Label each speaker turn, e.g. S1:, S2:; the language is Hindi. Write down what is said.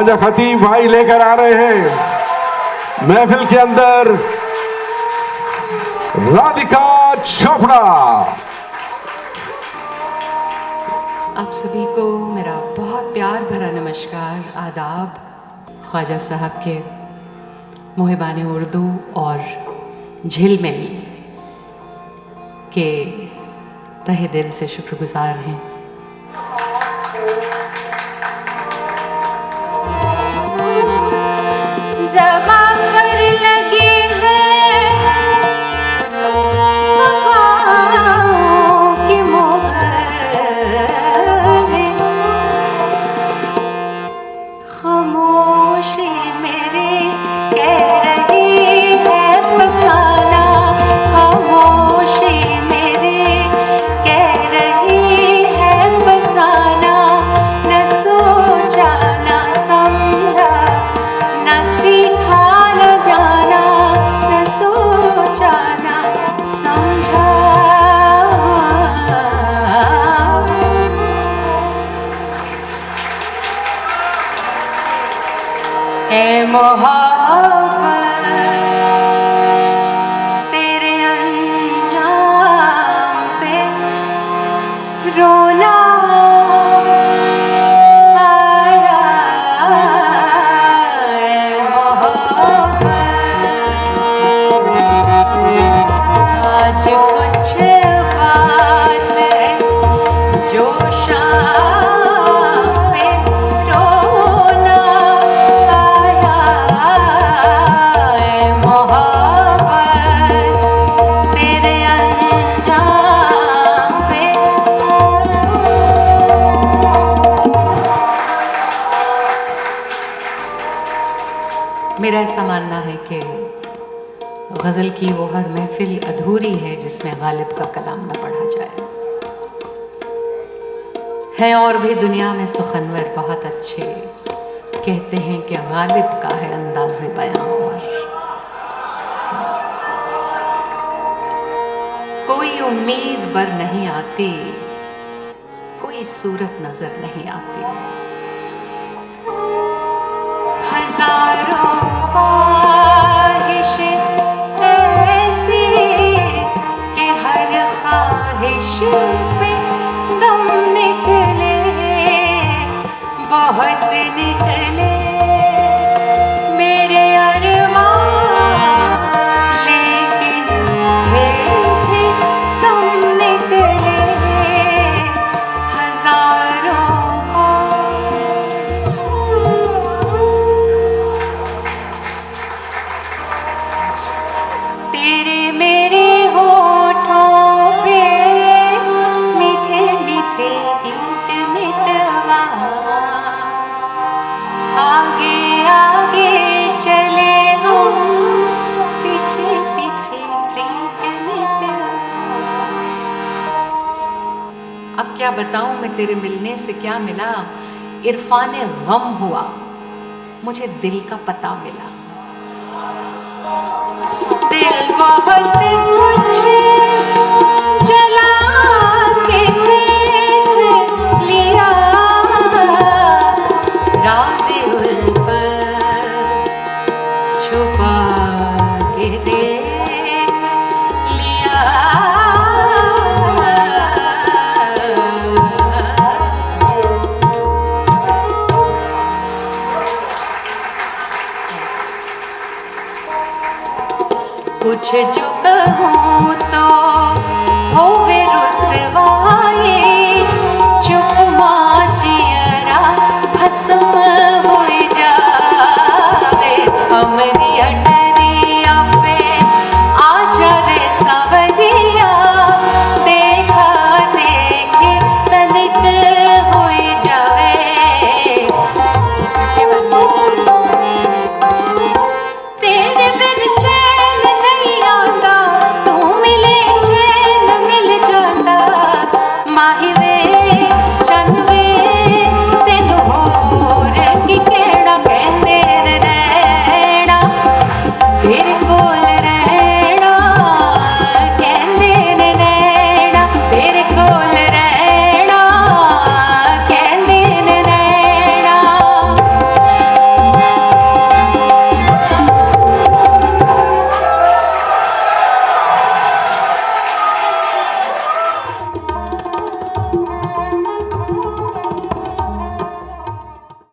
S1: ख्वाजा खतीब भाई लेकर आ रहे हैं महफिल के अंदर राधिका चोपड़ा।
S2: आप सभी को मेरा बहुत प्यार भरा नमस्कार, आदाब। ख्वाजा साहब के मुहिबानी उर्दू और झिलमिल के तहे दिल से शुक्रगुजार हैं। ज़बां पर लगे हैं वफ़ाओं की मोहर, खामोशी मेरे कह रही है फसाना, खामोशी मेरे कह रही है फसाना। न सोचा न समझा न सीखा न जाना, न सोचा न समझा। ऐ मोहब्बत तेरे अंजाम पे रोना आया। ऐ मोहब्बत आज कुछ बात है जो शाम पे रोना आया। ऐ मोहब्बत तेरे अंजाम पे। मेरा ऐसा मानना है कि गज़ल की वो हर महफिल अधूरी है जिसमें गालिब का कलाम न पढ़ा जाए। है और भी दुनिया में सुखनवर बहुत अच्छे, कहते हैं कि गालिब का है अंदाज़े बयां। और कोई उम्मीद बर नहीं आती, कोई सूरत नजर नहीं आती। हजारों ख्वाहिशें ऐसी कि हर ख्वाहिश पे दम निकले, बहुत निकले मेरे अरमान, लेकिन फिर भी दम निकले हजारों तेरे मेरे होठों पे मीठे मीठे गीत मितवा। आगे आगे चले हम, पीछे पीछे प्रीत मितवा। अब क्या बताऊं मैं तेरे मिलने से क्या मिला, इरफाने गम हुआ मुझे दिल का पता मिला। दिल बहुत कुछ जला के देख लिया, राज़े उल्फत छुपा के देख लिया। कुछ जो कहूँ तो होवे रुसवा,